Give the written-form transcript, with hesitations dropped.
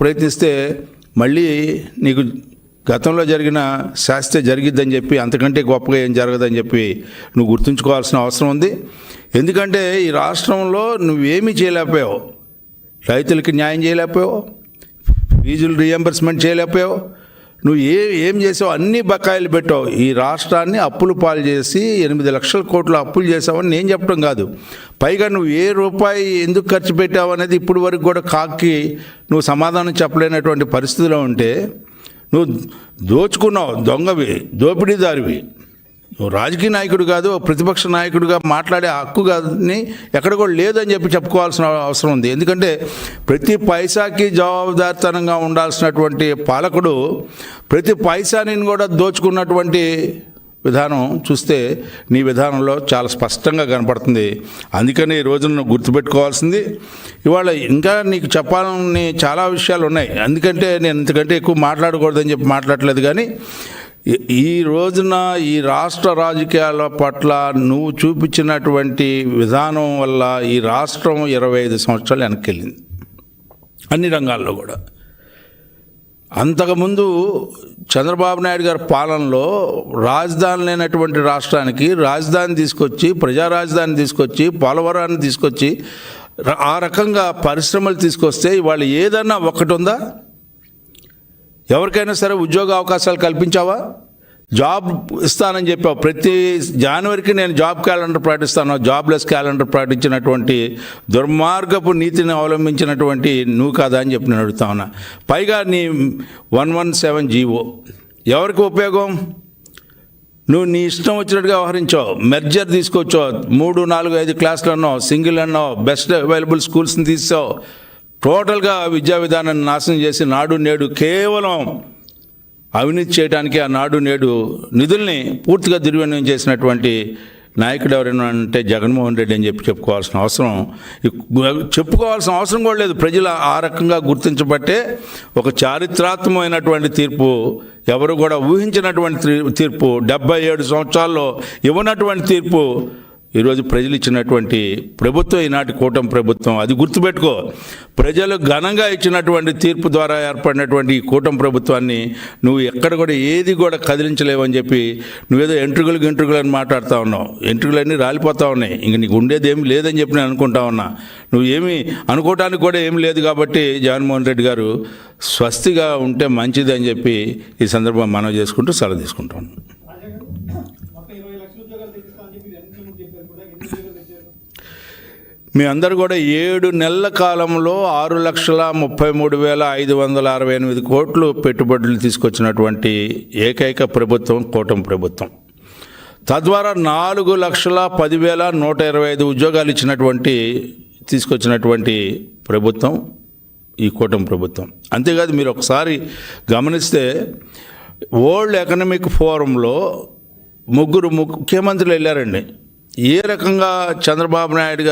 ప్రయత్నిస్తే మళ్ళీ నీకు గతంలో జరిగిన శాస్త్ర జరిగిద్దని చెప్పి, అంతకంటే గొప్పగా ఏం జరగదని చెప్పి నువ్వు గుర్తుంచుకోవాల్సిన అవసరం ఉంది. ఎందుకంటే ఈ రాష్ట్రంలో నువ్వేమీ చేయలేకపోయావు. రైతులకి న్యాయం చేయలేకపోయావు, ఫీజులు రీఎంబర్స్మెంట్ చేయలేకపోయావు, నువ్వు ఏం చేసావు? అన్ని బకాయిలు పెట్టావు. ఈ రాష్ట్రాన్ని అప్పులు పాలు చేసి 8 లక్షల కోట్ల అప్పులు చేసావని నేను చెప్పడం కాదు. పైగా నువ్వు ఏ రూపాయి ఎందుకు ఖర్చు పెట్టావు అనేది ఇప్పుడు వరకు కూడా కాకి నువ్వు సమాధానం చెప్పలేనటువంటి పరిస్థితిలో ఉంటే, నువ్వు దోచుకున్నావు, దొంగవి, దోపిడీదారివి. నువ్వు రాజకీయ నాయకుడు కాదు, ప్రతిపక్ష నాయకుడిగా మాట్లాడే హక్కు కానీ ఎక్కడ కూడా లేదని చెప్పి చెప్పుకోవాల్సిన అవసరం ఉంది. ఎందుకంటే ప్రతి పైసాకి జవాబుదారితనంగా ఉండాల్సినటువంటి పాలకుడు ప్రతి పైసాని కూడా దోచుకున్నటువంటి విధానం చూస్తే నీ విధానంలో చాలా స్పష్టంగా కనపడుతుంది. అందుకని ఈ రోజున గుర్తుపెట్టుకోవాల్సింది, ఇవాళ ఇంకా నీకు చెప్పాలని చాలా విషయాలు ఉన్నాయి. ఎందుకంటే నేను ఇంతకంటే ఎక్కువ మాట్లాడకూడదని చెప్పి మాట్లాడలేదు. కానీ ఈ రోజున ఈ రాష్ట్ర రాజకీయాల పట్ల నువ్వు చూపించినటువంటి విధానం వల్ల ఈ రాష్ట్రం 25 సంవత్సరాలు వెనక్కి వెళ్ళింది అన్ని రంగాల్లో కూడా. అంతకుముందు చంద్రబాబు నాయుడు గారి పాలనలో రాజధాని లేనటువంటి రాష్ట్రానికి రాజధాని తీసుకొచ్చి, ప్రజా రాజధాని తీసుకొచ్చి, పోలవరాన్ని తీసుకొచ్చి, ఆ రకంగా పరిశ్రమలు తీసుకొస్తే ఇవాళ ఏదన్నా ఒకటి ఉందా? ఎవరికైనా సరే ఉద్యోగ అవకాశాలు కల్పించావా? జాబ్ ఇస్తానని చెప్పావు. ప్రతి జనవరికి నేను జాబ్ క్యాలెండర్ ప్రకటిస్తాను. జాబ్లెస్ క్యాలెండర్ ప్రకటించినటువంటి దుర్మార్గపు నీతిని అవలంబించినటువంటి నువ్వు కాదా అని చెప్పి నేను అడుగుతా ఉన్నా. పైగా నీ 117 జీవో ఎవరికి ఉపయోగం? నువ్వు నీ ఇష్టం వచ్చినట్టుగా వ్యవహరించావు. మెర్జర్ తీసుకొచ్చావు, 3, 4, 5 క్లాసులు అన్నావు, సింగిల్ అన్నావు, బెస్ట్ అవైలబుల్ స్కూల్స్ని తీసావు. టోటల్గా విద్యా విధానాన్ని నాశనం చేసి నాడు నేడు కేవలం అవినీతి చేయడానికి ఆ నాడు నేడు నిధుల్ని పూర్తిగా దుర్వినియోగం చేసినటువంటి నాయకుడు ఎవరైనా అంటే జగన్మోహన్ రెడ్డి అని చెప్పి చెప్పుకోవాల్సిన అవసరం కూడా లేదు. ప్రజలు ఆ రకంగా గుర్తించబట్టే ఒక చారిత్రాత్మకమైనటువంటి తీర్పు, ఎవరు కూడా ఊహించినటువంటి తీర్పు, 77 సంవత్సరాల్లో ఇవ్వనటువంటి తీర్పు ఈరోజు ప్రజలు ఇచ్చినటువంటి ప్రభుత్వం ఈనాటి కూటమి ప్రభుత్వం. అది గుర్తుపెట్టుకో. ప్రజలు ఘనంగా ఇచ్చినటువంటి తీర్పు ద్వారా ఏర్పడినటువంటి ఈ కూటమి ప్రభుత్వాన్ని నువ్వు ఎక్కడ కూడా ఏది కూడా కదిలించలేవని చెప్పి నువ్వేదో ఎంట్రుకలు అని మాట్లాడుతూ ఉన్నావు. ఎంట్రుకలన్నీ రాలిపోతూ ఉన్నాయి. ఇంక నీకు ఉండేది ఏమి లేదని చెప్పి నేను అనుకుంటా ఉన్నా. నువ్వు ఏమీ అనుకోవటానికి కూడా ఏం లేదు. కాబట్టి జగన్మోహన్ రెడ్డి గారు స్వస్తిగా ఉంటే మంచిది అని చెప్పి ఈ సందర్భంగా మనవి చేసుకుంటూ సెలవు తీసుకుంటాను. మీ అందరూ కూడా 7 నెలల కాలంలో 6,33,568 కోట్లు పెట్టుబడులు తీసుకొచ్చినటువంటి ఏకైక ప్రభుత్వం కూటమి ప్రభుత్వం. తద్వారా 4,10,125 ఉద్యోగాలు తీసుకొచ్చినటువంటి ప్రభుత్వం ఈ కూటమి ప్రభుత్వం. అంతేకాదు, మీరు ఒకసారి గమనిస్తే వరల్డ్ ఎకనామిక్ ఫోరంలో 3 ముఖ్యమంత్రులు వెళ్ళారండి. ఏ రకంగా చంద్రబాబు నాయుడు గారు